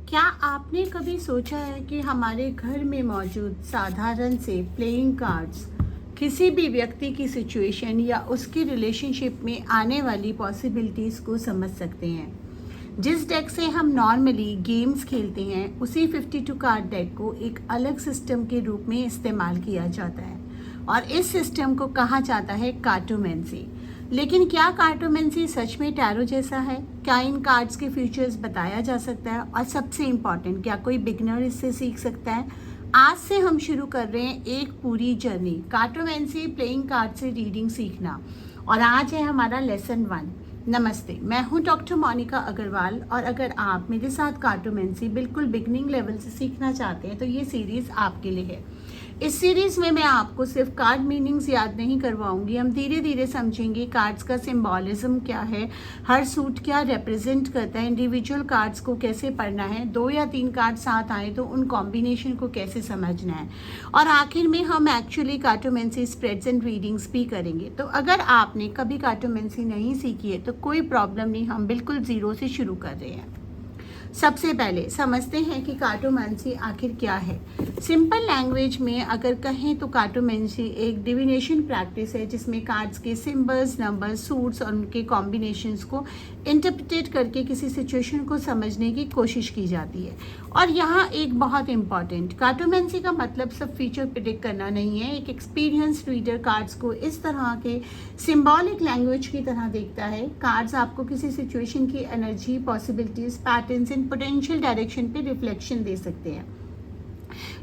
क्या आपने कभी सोचा है कि हमारे घर में मौजूद साधारण से प्लेइंग कार्ड्स किसी भी व्यक्ति की सिचुएशन या उसकी रिलेशनशिप में आने वाली पॉसिबिलिटीज़ को समझ सकते हैं। जिस डेक से हम नॉर्मली गेम्स खेलते हैं उसी 52 कार्ड डेक को एक अलग सिस्टम के रूप में इस्तेमाल किया जाता है और इस सिस्टम को कहा जाता है कार्टोमेंसी। लेकिन क्या कार्टोमेंसी सच में टैरो जैसा है? क्या इन कार्ड्स के फीचर्स बताया जा सकता है? और सबसे इम्पॉर्टेंट, क्या कोई बिगनर इससे सीख सकता है? आज से हम शुरू कर रहे हैं एक पूरी जर्नी, कार्टोमेंसी प्लेइंग कार्ड से रीडिंग सीखना। और आज है हमारा लेसन 1। नमस्ते, मैं हूं डॉक्टर मोनिका अग्रवाल और अगर आप मेरे साथ कार्टोमेंसी बिल्कुल बिगनिंग लेवल से सीखना चाहते हैं तो ये सीरीज़ आपके लिए है। इस सीरीज़ में मैं आपको सिर्फ कार्ड मीनिंग्स याद नहीं करवाऊंगी, हम धीरे धीरे समझेंगे कार्ड्स का सिंबॉलिज्म क्या है, हर सूट क्या रिप्रेजेंट करता है, इंडिविजुअल कार्ड्स को कैसे पढ़ना है, 2 या 3 कार्ड साथ आए तो उन कॉम्बिनेशन को कैसे समझना है, और आखिर में हम एक्चुअली कार्टोमेंसी स्प्रेड्स एंड रीडिंग्स भी करेंगे। तो अगर आपने कभी कार्टोमेंसी नहीं सीखी है तो कोई प्रॉब्लम नहीं, हम बिल्कुल ज़ीरो से शुरू कर रहे हैं। सबसे पहले समझते हैं कि कार्टोमेंसी आखिर क्या है। सिंपल लैंग्वेज में अगर कहें तो कार्टोमेंसी एक डिविनेशन प्रैक्टिस है जिसमें कार्ड्स के सिंबल्स, नंबर्स, सूट्स और उनके कॉम्बिनेशंस को इंटरप्रेट करके किसी सिचुएशन को समझने की कोशिश की जाती है। और यहाँ एक बहुत इंपॉर्टेंट, कार्टोमेंसी का मतलब सब फीचर प्रिडिक्ट करना नहीं है। एक एक्सपीरियंस रीडर कार्ड्स को इस तरह के सिंबॉलिक लैंग्वेज की तरह देखता है। कार्ड्स आपको किसी सिचुएशन की energy, possibilities, patterns in potential direction पे रिफ्लेक्शन दे सकते हैं।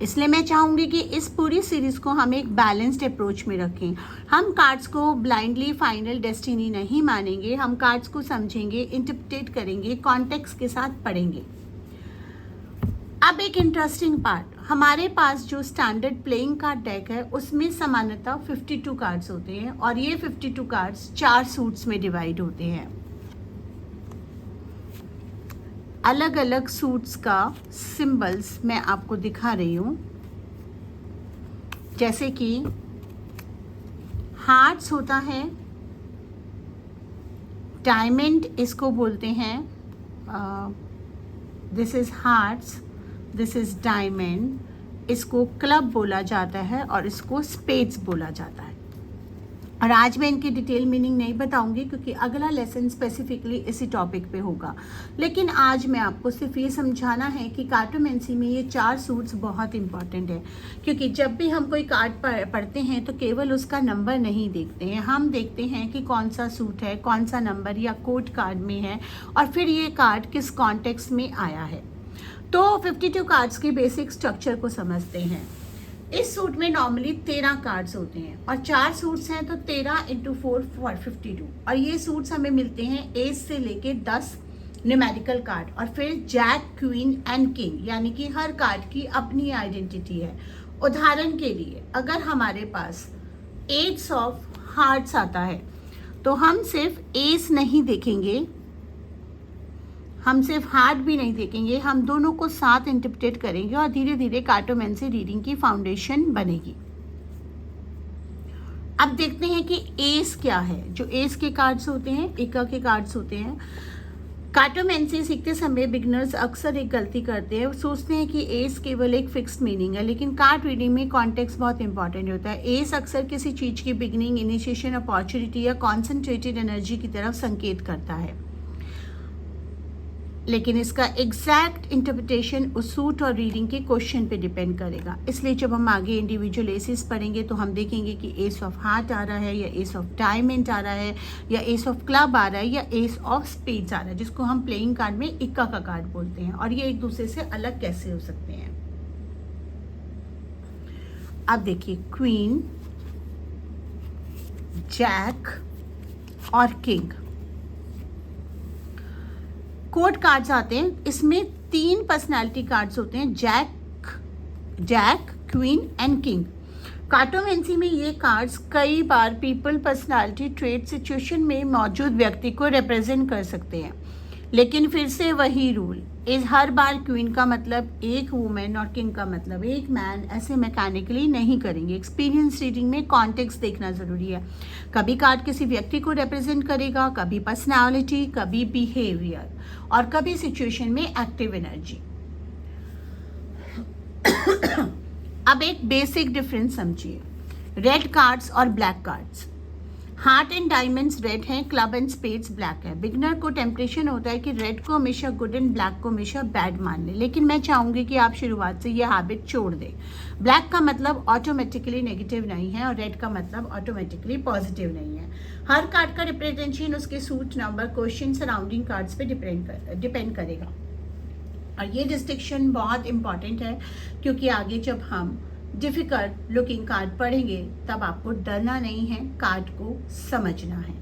इसलिए मैं चाहूँगी कि इस पूरी सीरीज़ को हम एक बैलेंस्ड अप्रोच में रखें। हम कार्ड्स को ब्लाइंडली फाइनल डेस्टिनी नहीं मानेंगे, हम कार्ड्स को समझेंगे, इंटरप्रेट करेंगे, कॉन्टेक्स्ट के साथ पढ़ेंगे। अब एक इंटरेस्टिंग पार्ट, हमारे पास जो स्टैंडर्ड प्लेइंग कार्ड डेक है उसमें सामान्यतः 52 कार्ड्स होते हैं और ये 52 कार्ड्स 4 सूट्स में डिवाइड होते हैं। अलग अलग सूट्स का सिंबल्स मैं आपको दिखा रही हूँ, जैसे कि हार्ट्स होता है, डायमंड इसको बोलते हैं, this is hearts, this is diamond, इसको क्लब बोला जाता है और इसको स्पेड्स बोला जाता है। और आज मैं इनकी डिटेल मीनिंग नहीं बताऊंगी क्योंकि अगला लेसन स्पेसिफिकली इसी टॉपिक पे होगा। लेकिन आज मैं आपको सिर्फ ये समझाना है कि कार्टोमेंसी में ये 4 सूट्स बहुत इंपॉर्टेंट है, क्योंकि जब भी हम कोई कार्ड पढ़ते हैं तो केवल उसका नंबर नहीं देखते हैं, हम देखते हैं कि कौन सा सूट है, कौन सा नंबर या कोड कार्ड में है और फिर ये कार्ड किस कॉन्टेक्स्ट में आया है। तो 52 कार्ड्स के बेसिक स्ट्रक्चर को समझते हैं। इस सूट में नॉर्मली 13 कार्ड्स होते हैं और 4 सूट्स हैं तो 13 × 4 52। और ये सूट्स हमें मिलते हैं एस से लेके 10 न्यूमेरिकल कार्ड और फिर जैक, क्वीन एंड किंग, यानी कि हर कार्ड की अपनी आइडेंटिटी है। उदाहरण के लिए अगर हमारे पास 8 ऑफ हार्ट्स आता है तो हम सिर्फ एस नहीं देखेंगे, हम सिर्फ हार्ट भी नहीं देखेंगे, हम दोनों को साथ इंटरप्रेट करेंगे और धीरे धीरे कार्टोमेंसी रीडिंग की फाउंडेशन बनेगी। अब देखते हैं कि एस क्या है। जो एस के कार्ड्स होते हैं, एका के कार्ड्स होते हैं। कार्टोमेंसी सीखते समय बिगनर्स अक्सर एक गलती करते हैं, वो सोचते हैं कि एस केवल एक फिक्स्ड मीनिंग है, लेकिन कार्ड रीडिंग में कॉन्टेक्स्ट बहुत इंपॉर्टेंट होता है। एस अक्सर किसी चीज़ की बिगनिंग, इनिशिएशन, अपॉर्चुनिटी या कॉन्सेंट्रेटेड एनर्जी की तरफ संकेत करता है, लेकिन इसका एग्जैक्ट इंटरप्रिटेशन उस सूट और रीडिंग के क्वेश्चन पे डिपेंड करेगा। इसलिए जब हम आगे इंडिविजुअल एसेस पढ़ेंगे तो हम देखेंगे कि एस ऑफ हार्ट आ रहा है या एस ऑफ डायमंड आ रहा है या एस ऑफ क्लब आ रहा है या एस ऑफ स्पेड्स आ रहा है, जिसको हम प्लेइंग कार्ड में इक्का का कार्ड बोलते हैं। और ये एक दूसरे से अलग कैसे हो सकते हैं। अब देखिए, क्वीन, जैक और किंग कोड कार्ड्स आते हैं। इसमें 3 पर्सनालिटी कार्ड्स होते हैं, जैक, क्वीन एंड किंग। कार्टोमेंसी में ये कार्ड्स कई बार पीपल, पर्सनालिटी, ट्रेड, सिचुएशन में मौजूद व्यक्ति को रिप्रेजेंट कर सकते हैं, लेकिन फिर से वही रूल, इस हर बार क्वीन का मतलब एक वुमेन और किंग का मतलब एक मैन ऐसे मैकेनिकली नहीं करेंगे। एक्सपीरियंस रीडिंग में कॉन्टेक्स्ट देखना ज़रूरी है। कभी कार्ड किसी व्यक्ति को रिप्रेजेंट करेगा, कभी पर्सनालिटी, कभी बिहेवियर और कभी सिचुएशन में एक्टिव एनर्जी। अब एक बेसिक डिफरेंस समझिए, रेड कार्ड्स और black cards. Heart and diamonds red हैं, क्लब एंड स्पेड्स ब्लैक है। बिगनर को टेम्पटेशन होता है कि रेड को हमेशा गुड एंड ब्लैक को हमेशा बैड मान ले, लेकिन मैं चाहूंगी कि आप शुरुआत से ये हैबिट छोड़ दें। ब्लैक का मतलब ऑटोमेटिकली नेगेटिव नहीं है और रेड का मतलब ऑटोमेटिकली पॉजिटिव नहीं है। हर कार्ड का रिप्रेजेंटेशन उसके suit number, question, surrounding cards पे डिपेंड करेगा। और ये डिस्टिंक्शन बहुत इंपॉर्टेंट है, क्योंकि आगे जब हम डिफिकल्ट लुकिंग कार्ड पढ़ेंगे तब आपको डरना नहीं है, कार्ड को समझना है।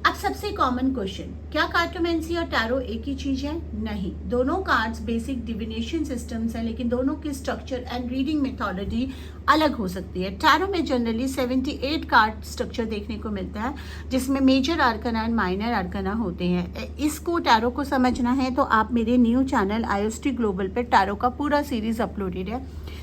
अब सबसे कॉमन क्वेश्चन, क्या कार्टोमेंसी और टैरो एक ही चीज है? नहीं, दोनों कार्ड्स बेसिक डिविनेशन सिस्टम्स हैं, लेकिन दोनों की स्ट्रक्चर एंड रीडिंग मेथोडोलॉजी अलग हो सकती है। टैरो में जनरली 78 कार्ड स्ट्रक्चर देखने को मिलता है, जिसमें major arcana and minor arcana होते हैं। इसको टैरो को समझना है तो आप मेरे न्यू चैनल IOST ग्लोबल पे टैरो का पूरा सीरीज अपलोडेड है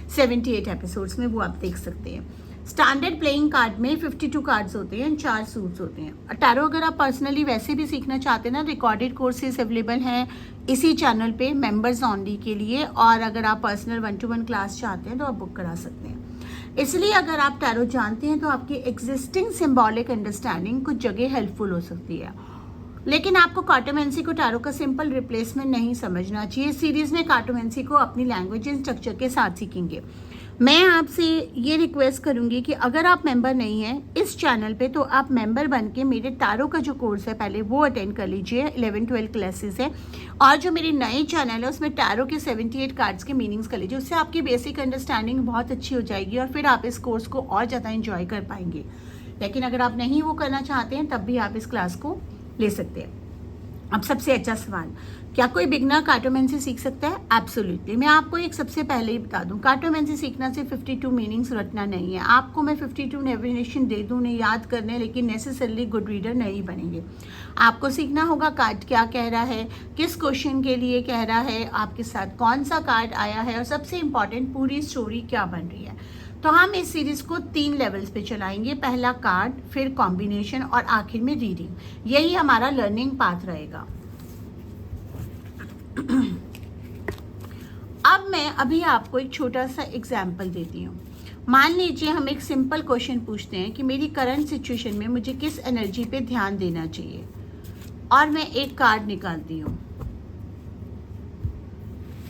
78 एपिसोड्स में, वो आप देख सकते हैं। स्टैंडर्ड प्लेइंग कार्ड में 52 कार्ड्स होते हैं, 4 सूट्स होते हैं। टैरो अगर आप पर्सनली वैसे भी सीखना चाहते हैं ना, रिकॉर्डेड कोर्सेज अवेलेबल हैं इसी चैनल पे मेंबर्स ओनली के लिए, और अगर आप पर्सनल 1-to-1 क्लास चाहते हैं तो आप बुक करा सकते हैं। इसलिए अगर आप टैरो जानते हैं तो आपकी एग्जिस्टिंग सिंबॉलिक अंडरस्टैंडिंग कुछ जगह हेल्पफुल हो सकती है, लेकिन आपको कार्टोमेंसी को टैरो का सिंपल रिप्लेसमेंट नहीं समझना चाहिए। इस सीरीज में कार्टोमेंसी को अपनी लैंग्वेज एंड स्ट्रक्चर के साथ सीखेंगे। मैं आपसे ये रिक्वेस्ट करूंगी कि अगर आप मेंबर नहीं हैं इस चैनल पे तो आप मेंबर बन के मेरे टैरो का जो कोर्स है पहले वो अटेंड कर लीजिए, 11-12 क्लासेस है। और जो मेरी नई चैनल है उसमें टैरो के 78 कार्ड्स के मीनिंग्स कर लीजिए, उससे आपकी बेसिक अंडरस्टैंडिंग बहुत अच्छी हो जाएगी और फिर आप इस कोर्स को और ज़्यादा इंजॉय कर पाएंगे। लेकिन अगर आप नहीं वो करना चाहते हैं तब भी आप इस क्लास को ले सकते हैं। अब सबसे अच्छा सवाल, क्या कोई बिगनर कार्टोमेंसी सीख सकता है? एब्सोल्युटली। मैं आपको एक सबसे पहले ही बता दूं, कार्टोमेंसी सीखना सिर्फ 52 मीनिंग्स रटना नहीं है। आपको मैं 52 नेविगेशन दे दूं उन्हें याद करने, लेकिन नेसेसरली गुड रीडर नहीं बनेंगे। आपको सीखना होगा कार्ड क्या कह रहा है, किस क्वेश्चन के लिए कह रहा है, आपके साथ कौन सा कार्ड आया है, और सबसे इंपॉर्टेंट पूरी स्टोरी क्या बन रही है। तो हम इस सीरीज को 3 लेवल्स पे चलाएंगे, पहला कार्ड, फिर कॉम्बिनेशन और आखिर में रीडिंग। यही हमारा लर्निंग पाथ रहेगा। अब मैं अभी आपको एक छोटा सा एग्जाम्पल देती हूँ। मान लीजिए हम एक सिंपल क्वेश्चन पूछते हैं कि मेरी करंट सिचुएशन में मुझे किस एनर्जी पे ध्यान देना चाहिए, और मैं एक कार्ड निकालती हूँ।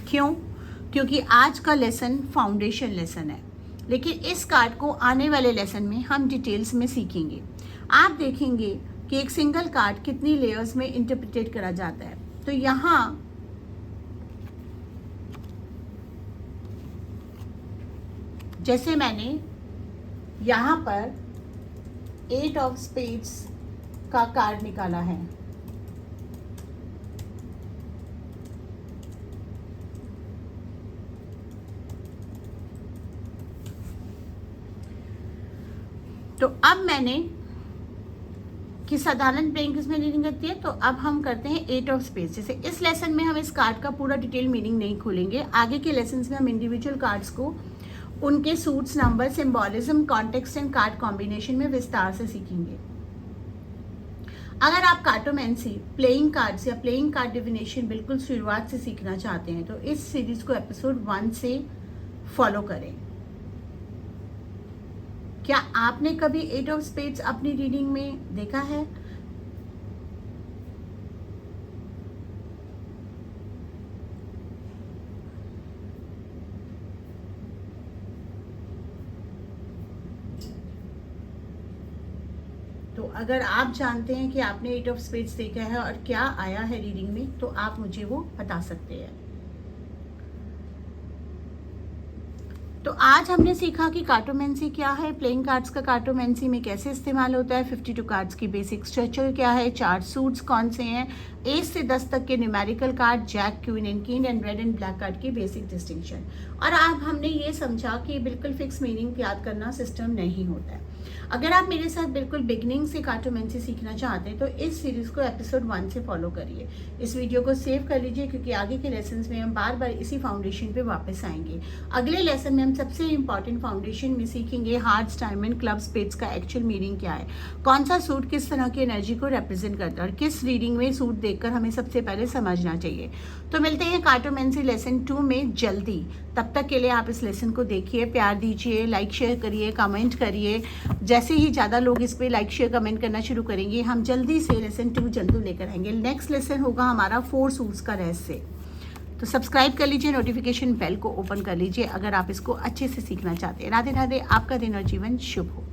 क्यों? क्योंकि आज का लेसन फाउंडेशन लेसन है, लेकिन इस कार्ड को आने वाले लेसन में हम डिटेल्स में सीखेंगे। आप देखेंगे कि एक सिंगल कार्ड कितनी लेयर्स में इंटरप्रिटेट करा जाता है। तो यहाँ जैसे मैंने यहाँ पर 8 ऑफ स्पेड्स का कार्ड निकाला है, तो अब मैंने कि साधारण प्लेइंग किसमें रीडिंग करती है, तो अब हम करते हैं 8 ऑफ स्पेस। जैसे इस लेसन में हम इस कार्ड का पूरा डिटेल मीनिंग नहीं खोलेंगे, आगे के लेसन्स में हम इंडिविजुअल कार्ड्स को उनके suits, number, symbolism, context and card combination में विस्तार से सीखेंगे। अगर आप कार्टोमेंसी, प्लेइंग कार्ड्स या प्लेइंग कार्ड डिविनेशन बिल्कुल शुरुआत से सीखना चाहते हैं तो इस सीरीज को एपिसोड 1 से फॉलो करें। क्या आपने कभी 8 ऑफ स्पेड्स अपनी रीडिंग में देखा है? तो अगर आप जानते हैं कि आपने 8 ऑफ स्पेड्स देखा है और क्या आया है रीडिंग में, तो आप मुझे वो बता सकते हैं। तो आज हमने सीखा कि कार्टोमेंसी क्या है, प्लेइंग कार्ड्स का कार्टोमेंसी में कैसे इस्तेमाल होता है, 52 कार्ड्स की बेसिक स्ट्रक्चर क्या है, 4 सूट्स कौन से हैं, 1 से 10 तक के numerical card, jack, queen and king and red and black card की बेसिक डिस्टिंक्शन। और अब हमने ये समझा कि बिल्कुल फिक्स मीनिंग याद करना सिस्टम नहीं होता है। अगर आप मेरे साथ बिल्कुल बिगनिंग से कार्टोमेंसी सीखना चाहते हैं तो इस सीरीज को एपिसोड 1 से फॉलो करिए। इस वीडियो को सेव कर लीजिए, क्योंकि आगे के लेसन्स में हम बार बार इसी फाउंडेशन पे वापस आएंगे। अगले लेसन में हम हम सबसे इम्पॉर्टेंट फाउंडेशन में सीखेंगे हार्ट्स, डायमंड, क्लब, स्पेड्स का एक्चुअल मीनिंग क्या है, कौन सा सूट किस तरह की एनर्जी को रिप्रेजेंट करता है और किस रीडिंग में सूट देखकर हमें सबसे पहले समझना चाहिए। तो मिलते हैं कार्टोमेंसी लेसन 2 में जल्दी। तब तक के लिए आप इस लेसन को देखिए, प्यार दीजिए, लाइक शेयर करिए, कमेंट करिए। जैसे ही ज़्यादा लोग इस पर लाइक शेयर कमेंट करना शुरू करेंगे, हम जल्दी से लेसन 2 जल्दी लेकर आएंगे। नेक्स्ट लेसन होगा हमारा 4 सूट्स का रहस्य। तो सब्सक्राइब कर लीजिए, नोटिफिकेशन बेल को ओपन कर लीजिए अगर आप इसको अच्छे से सीखना चाहते हैं। राधे राधे, आपका दिन और जीवन शुभ हो।